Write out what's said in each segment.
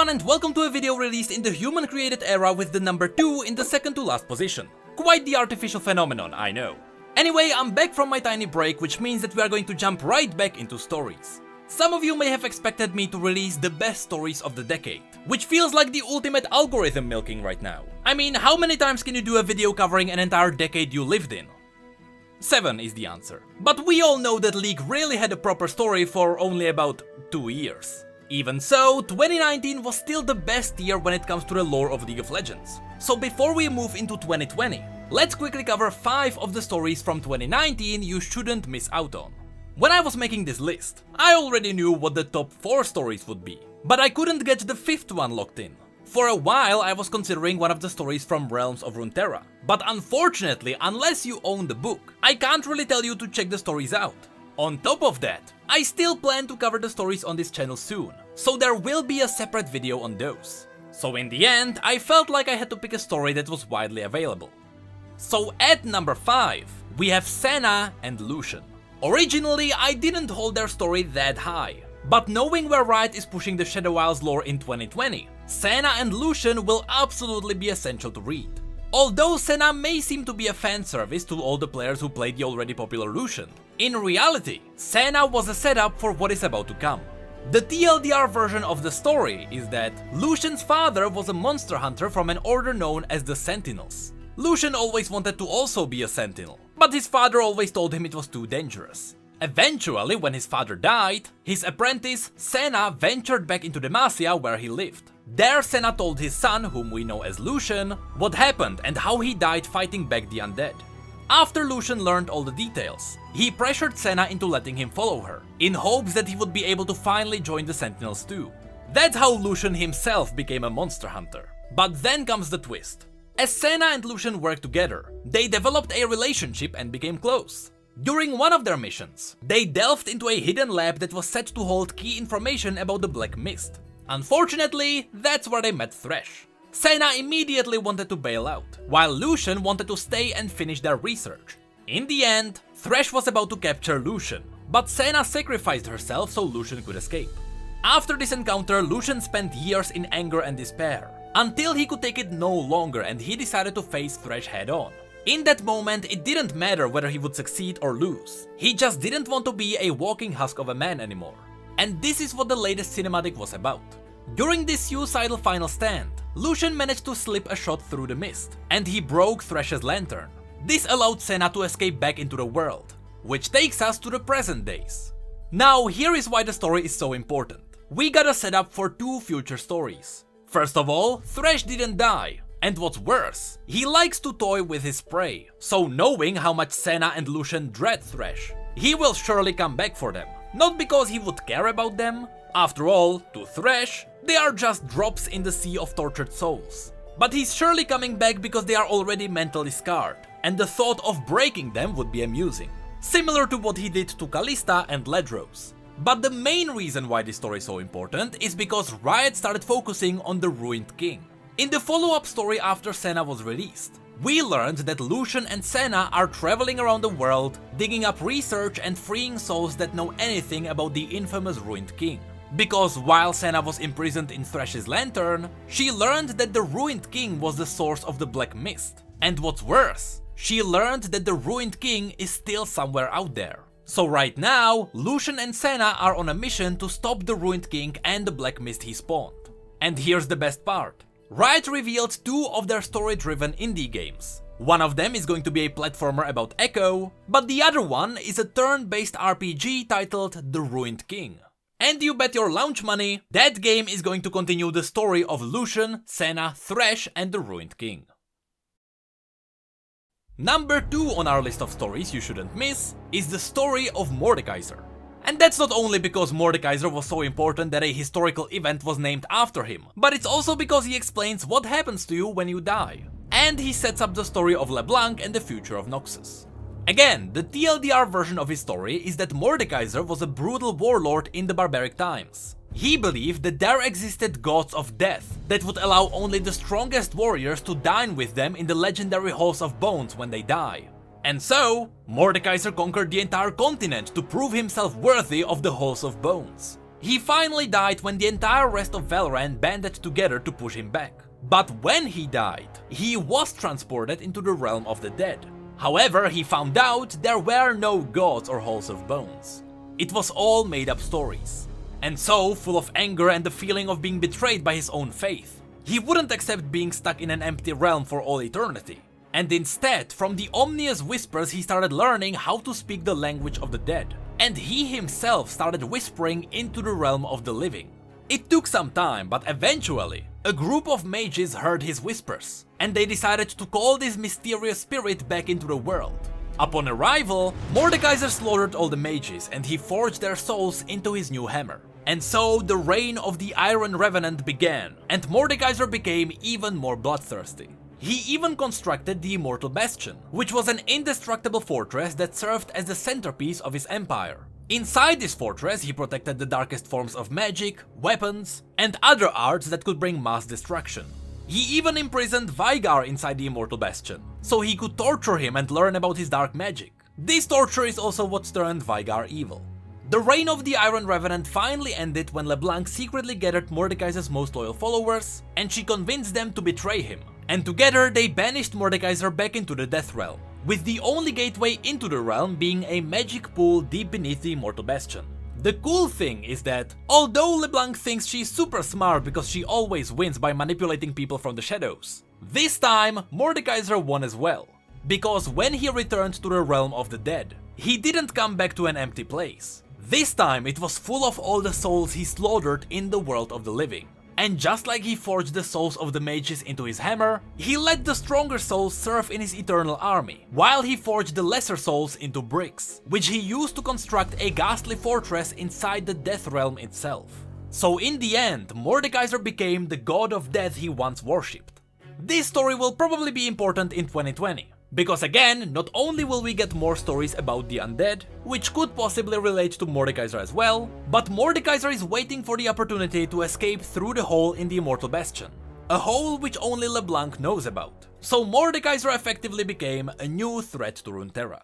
everyone and welcome to a video released in the human created era with the number 2 in the second to last position. Quite the artificial phenomenon, I know. Anyway, I'm back from my tiny break, which means that we are going to jump right back into stories. Some of you may have expected me to release the best stories of the decade, which feels like the ultimate algorithm milking right now. I mean, how many times can you do a video covering an entire decade you lived in? 7 is the answer. But we all know that League really had a proper story for only about 2 years. Even so, 2019 was still the best year when it comes to the lore of League of Legends. So before we move into 2020, let's quickly cover 5 of the stories from 2019 you shouldn't miss out on. When I was making this list, I already knew what the top 4 stories would be, but I couldn't get the 5th one locked in. For a while I was considering one of the stories from Realms of Runeterra, but unfortunately, unless you own the book, I can't really tell you to check the stories out. On top of that, I still plan to cover the stories on this channel soon, so there will be a separate video on those. So in the end, I felt like I had to pick a story that was widely available. So at number 5, we have Senna and Lucien. Originally, I didn't hold their story that high, but knowing where Riot is pushing the Shadow Isles lore in 2020, Senna and Lucien will absolutely be essential to read. Although Senna may seem to be a fan service to all the players who played the already popular Lucien, in reality, Senna was a setup for what is about to come. The TLDR version of the story is that Lucien's father was a monster hunter from an order known as the Sentinels. Lucien always wanted to also be a sentinel, but his father always told him it was too dangerous. Eventually, when his father died, his apprentice Senna ventured back into Demacia where he lived. There Senna told his son, whom we know as Lucien, what happened and how he died fighting back the undead. After Lucien learned all the details, he pressured Senna into letting him follow her, in hopes that he would be able to finally join the Sentinels too. That's how Lucien himself became a monster hunter. But then comes the twist. As Senna and Lucien worked together, they developed a relationship and became close. During one of their missions, they delved into a hidden lab that was said to hold key information about the Black Mist. Unfortunately, that's where they met Thresh. Senna immediately wanted to bail out, while Lucien wanted to stay and finish their research. In the end, Thresh was about to capture Lucien, but Senna sacrificed herself so Lucien could escape. After this encounter, Lucien spent years in anger and despair, until he could take it no longer and he decided to face Thresh head on. In that moment, it didn't matter whether he would succeed or lose. He just didn't want to be a walking husk of a man anymore. And this is what the latest cinematic was about. During this suicidal final stand, Lucien managed to slip a shot through the mist, and he broke Thresh's lantern. This allowed Senna to escape back into the world, which takes us to the present days. Now here is why the story is so important. We got a setup for 2 future stories. First of all, Thresh didn't die. And what's worse, he likes to toy with his prey, so knowing how much Senna and Lucien dread Thresh, he will surely come back for them. Not because he would care about them. After all, to Thresh, they are just drops in the sea of tortured souls. But he's surely coming back because they are already mentally scarred, and the thought of breaking them would be amusing. Similar to what he did to Kalista and Ledros. But the main reason why this story is so important is because Riot started focusing on the Ruined King. In the follow-up story after Senna was released, we learned that Lucien and Senna are traveling around the world, digging up research and freeing souls that know anything about the infamous Ruined King. Because while Senna was imprisoned in Thresh's lantern, she learned that the Ruined King was the source of the Black Mist. And what's worse, she learned that the Ruined King is still somewhere out there. So right now, Lucien and Senna are on a mission to stop the Ruined King and the Black Mist he spawned. And here's the best part. Riot revealed 2 of their story-driven indie games. One of them is going to be a platformer about Echo, but the other one is a turn-based RPG titled The Ruined King. And you bet your launch money, that game is going to continue the story of Lucien, Senna, Thresh and the Ruined King. Number 2 on our list of stories you shouldn't miss is the story of Mordekaiser. And that's not only because Mordekaiser was so important that a historical event was named after him, but it's also because he explains what happens to you when you die. And he sets up the story of LeBlanc and the future of Noxus. Again, the TLDR version of his story is that Mordekaiser was a brutal warlord in the barbaric times. He believed that there existed gods of death that would allow only the strongest warriors to dine with them in the legendary Halls of Bones when they die. And so, Mordekaiser conquered the entire continent to prove himself worthy of the Halls of Bones. He finally died when the entire rest of Valoran banded together to push him back. But when he died, he was transported into the realm of the dead. However, he found out there were no gods or halls of bones. It was all made up stories. And so, full of anger and the feeling of being betrayed by his own faith, he wouldn't accept being stuck in an empty realm for all eternity. And instead, from the ominous whispers, he started learning how to speak the language of the dead. And he himself started whispering into the realm of the living. It took some time, but eventually, a group of mages heard his whispers, and they decided to call this mysterious spirit back into the world. Upon arrival, Mordekaiser slaughtered all the mages and he forged their souls into his new hammer. And so the reign of the Iron Revenant began, and Mordekaiser became even more bloodthirsty. He even constructed the Immortal Bastion, which was an indestructible fortress that served as the centerpiece of his empire. Inside this fortress, he protected the darkest forms of magic, weapons, and other arts that could bring mass destruction. He even imprisoned Veigar inside the Immortal Bastion, so he could torture him and learn about his dark magic. This torture is also what turned Veigar evil. The reign of the Iron Revenant finally ended when LeBlanc secretly gathered Mordekaiser's most loyal followers, and she convinced them to betray him. And together they banished Mordekaiser back into the Death Realm, with the only gateway into the realm being a magic pool deep beneath the Immortal Bastion. The cool thing is that, although LeBlanc thinks she's super smart because she always wins by manipulating people from the shadows, this time Mordekaiser won as well. Because when he returned to the realm of the dead, he didn't come back to an empty place. This time it was full of all the souls he slaughtered in the world of the living. And just like he forged the souls of the mages into his hammer, he let the stronger souls serve in his eternal army, while he forged the lesser souls into bricks, which he used to construct a ghastly fortress inside the Death Realm itself. So in the end, Mordekaiser became the god of death he once worshipped. This story will probably be important in 2020. Because again, not only will we get more stories about the undead, which could possibly relate to Mordekaiser as well, but Mordekaiser is waiting for the opportunity to escape through the hole in the Immortal Bastion. A hole which only LeBlanc knows about. So Mordekaiser effectively became a new threat to Runeterra.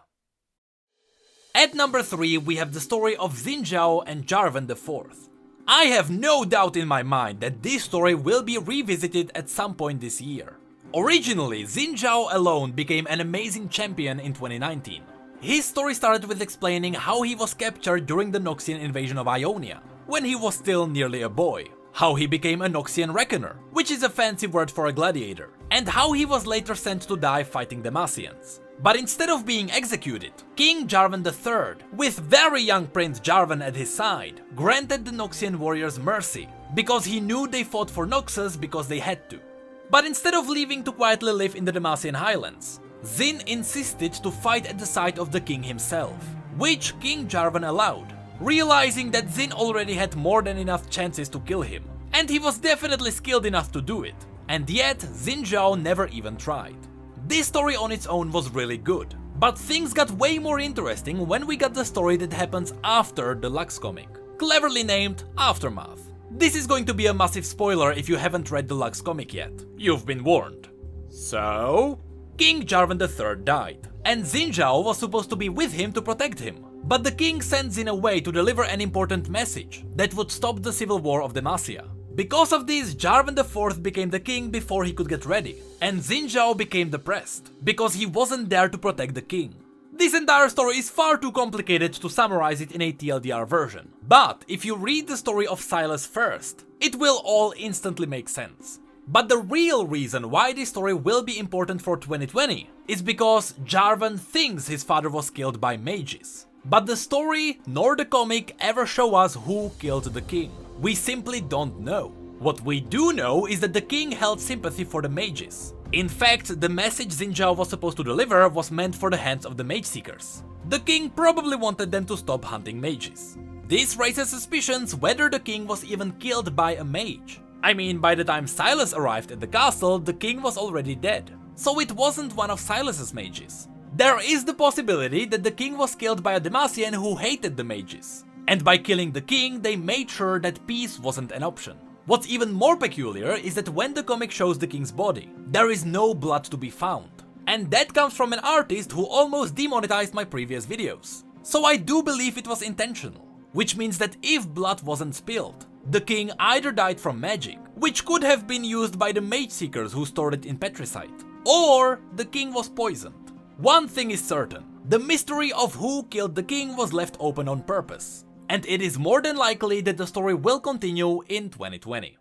At number 3 we have the story of Xin Zhao and Jarvan IV. I have no doubt in my mind that this story will be revisited at some point this year. Originally, Xin Zhao alone became an amazing champion in 2019. His story started with explaining how he was captured during the Noxian invasion of Ionia, when he was still nearly a boy, how he became a Noxian Reckoner, which is a fancy word for a gladiator, and how he was later sent to die fighting Demacians. But instead of being executed, King Jarvan III, with very young Prince Jarvan at his side, granted the Noxian warriors mercy, because he knew they fought for Noxus because they had to. But instead of leaving to quietly live in the Demacian highlands, Xin insisted to fight at the side of the king himself, which King Jarvan allowed, realizing that Xin already had more than enough chances to kill him, and he was definitely skilled enough to do it, and yet Xin Zhao never even tried. This story on its own was really good, but things got way more interesting when we got the story that happens after the Lux comic, cleverly named Aftermath. This is going to be a massive spoiler if you haven't read the Lux comic yet. You've been warned. So, King Jarvan III died, and Xin Zhao was supposed to be with him to protect him. But the king sent Xin away to deliver an important message that would stop the civil war of Demacia. Because of this, Jarvan IV became the king before he could get ready, and Xin Zhao became depressed, because he wasn't there to protect the king. This entire story is far too complicated to summarize it in a TLDR version, but if you read the story of Silas first, it will all instantly make sense. But the real reason why this story will be important for 2020 is because Jarvan thinks his father was killed by mages. But the story nor the comic ever show us who killed the king. We simply don't know. What we do know is that the king held sympathy for the mages. In fact, the message Xin Zhao was supposed to deliver was meant for the hands of the mage seekers. The king probably wanted them to stop hunting mages. This raises suspicions whether the king was even killed by a mage. I mean, by the time Silas arrived at the castle, the king was already dead. So it wasn't one of Silas's mages. There is the possibility that the king was killed by a Demacian who hated the mages. And by killing the king, they made sure that peace wasn't an option. What's even more peculiar is that when the comic shows the king's body, there is no blood to be found. And that comes from an artist who almost demonetized my previous videos. So I do believe it was intentional. which means that if blood wasn't spilled, the king either died from magic, which could have been used by the mage seekers who stored it in petricite, or the king was poisoned. One thing is certain, the mystery of who killed the king was left open on purpose, and it is more than likely that the story will continue in 2020.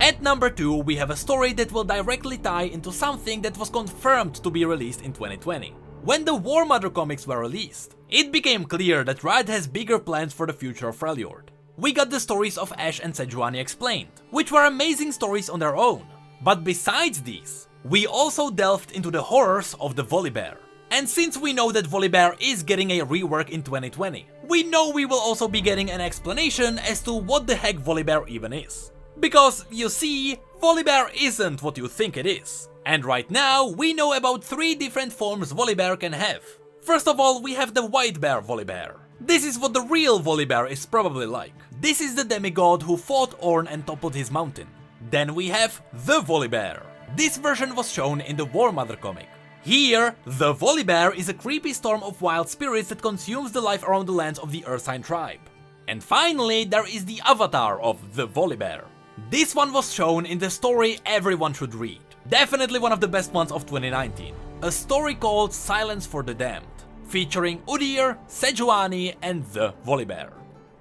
At number 2, we have a story that will directly tie into something that was confirmed to be released in 2020. When the War Mother comics were released, it became clear that Riot has bigger plans for the future of Freljord. We got the stories of Ashe and Sejuani explained, which were amazing stories on their own. But besides these, we also delved into the horrors of the Volibear. And since we know that Volibear is getting a rework in 2020, we know we will also be getting an explanation as to what the heck Volibear even is. Because, you see, Volibear isn't what you think it is. And right now, we know about 3 different forms Volibear can have. First of all, we have the White Bear Volibear. This is what the real Volibear is probably like. This is the demigod who fought Ornn and toppled his mountain. Then we have the Volibear. This version was shown in the War Mother comic. Here, the Volibear is a creepy storm of wild spirits that consumes the life around the lands of the Ursine tribe. And finally, there is the avatar of the Volibear. This one was shown in the story everyone should read. Definitely one of the best ones of 2019. A story called Silence for the Damned, featuring Udyr, Sejuani, and the Volibear.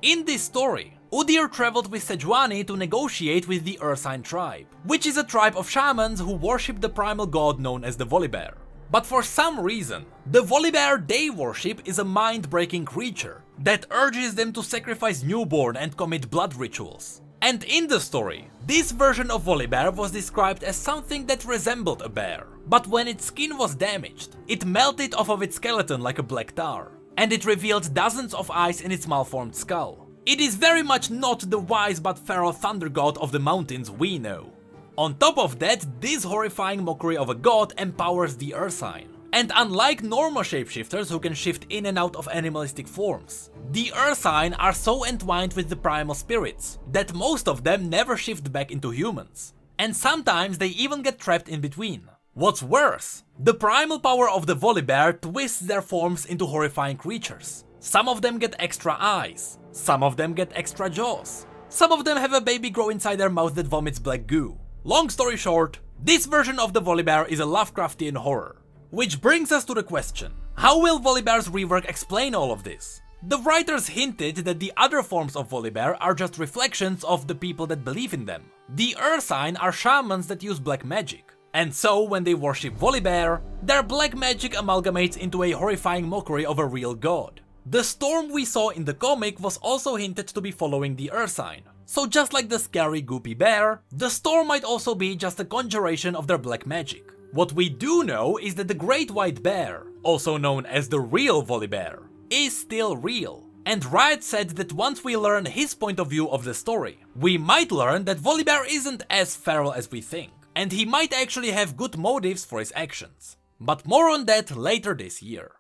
In this story, Udyr traveled with Sejuani to negotiate with the Ursine tribe, which is a tribe of shamans who worship the primal god known as the Volibear. But for some reason, the Volibear they worship is a mind-breaking creature that urges them to sacrifice newborn and commit blood rituals. And in the story, this version of Volibear was described as something that resembled a bear, but when its skin was damaged, it melted off of its skeleton like a black tar, and it revealed dozens of eyes in its malformed skull. It is very much not the wise but feral thunder god of the mountains we know. On top of that, this horrifying mockery of a god empowers the Ursine. And unlike normal shapeshifters who can shift in and out of animalistic forms, the Ursine are so entwined with the primal spirits that most of them never shift back into humans. And sometimes they even get trapped in between. What's worse, the primal power of the Volibear twists their forms into horrifying creatures. Some of them get extra eyes, some of them get extra jaws, some of them have a baby grow inside their mouth that vomits black goo. Long story short, this version of the Volibear is a Lovecraftian horror. Which brings us to the question, how will Volibear's rework explain all of this? The writers hinted that the other forms of Volibear are just reflections of the people that believe in them. The Ursine are shamans that use black magic, and so when they worship Volibear, their black magic amalgamates into a horrifying mockery of a real god. The storm we saw in the comic was also hinted to be following the Ursine. So just like the scary goopy bear, the storm might also be just a conjuration of their black magic. What we do know is that the Great White Bear, also known as the real Volibear, is still real. And Riot said that once we learn his point of view of the story, we might learn that Volibear isn't as feral as we think, and he might actually have good motives for his actions. But more on that later this year.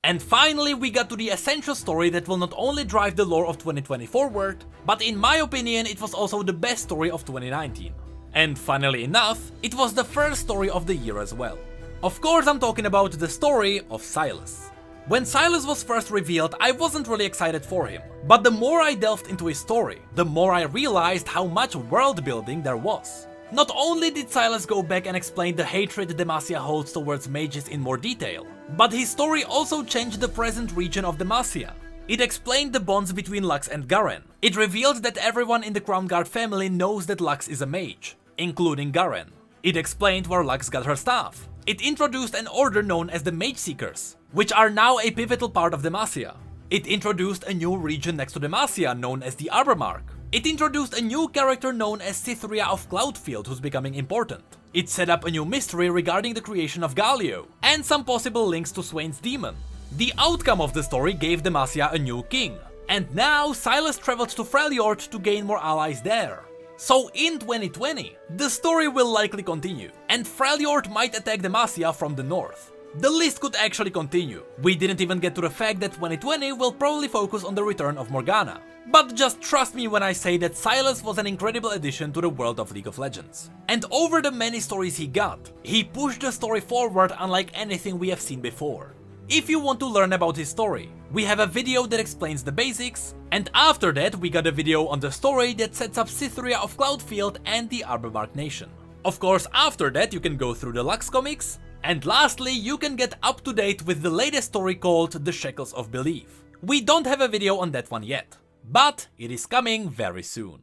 And finally we got to the essential story that will not only drive the lore of 2020 forward, but in my opinion it was also the best story of 2019. And funnily enough, it was the first story of the year as well. Of course I'm talking about the story of Silas. When Silas was first revealed, I wasn't really excited for him, but the more I delved into his story, the more I realized how much world building there was. Not only did Silas go back and explain the hatred Demacia holds towards mages in more detail, but his story also changed the present region of Demacia. It explained the bonds between Lux and Garen. It revealed that everyone in the Crown Guard family knows that Lux is a mage, including Garen. It explained where Lux got her staff. It introduced an order known as the Mage Seekers, which are now a pivotal part of Demacia. It introduced a new region next to Demacia known as the Arbormark. It introduced a new character known as Cytheria of Cloudfield who's becoming important. It set up a new mystery regarding the creation of Galio, and some possible links to Swain's demon. The outcome of the story gave Demacia a new king, and now Silas traveled to Freljord to gain more allies there. So in 2020, the story will likely continue, and Freljord might attack Demacia from the north. The list could actually continue. We didn't even get to the fact that 2020 will probably focus on the return of Morgana. But just trust me when I say that Silas was an incredible addition to the world of League of Legends. And over the many stories he got, he pushed the story forward unlike anything we have seen before. if you want to learn about his story. We have a video that explains the basics, and after that we got a video on the story that sets up Cytheria of Cloudfield and the Arbormark Nation. Of course, after that you can go through the Lux comics, and lastly you can get up to date with the latest story called The Shackles of Belief. We don't have a video on that one yet, but it is coming very soon.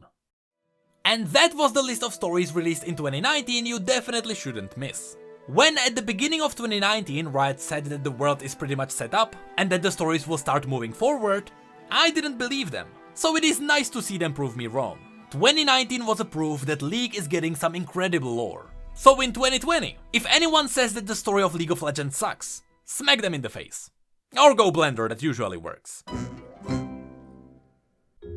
And that was the list of stories released in 2019 you definitely shouldn't miss. When at the beginning of 2019 Riot said that the world is pretty much set up and that the stories will start moving forward, I didn't believe them, so it is nice to see them prove me wrong. 2019 was a proof that League is getting some incredible lore. So in 2020, if anyone says that the story of League of Legends sucks, smack them in the face. Or go Blender, that usually works.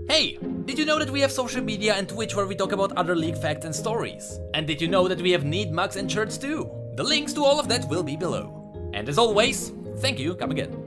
Hey, did you know that we have social media and Twitch where we talk about other League facts and stories? And did you know that we have neat mugs and shirts too? The links to all of that will be below. And as always, thank you, come again.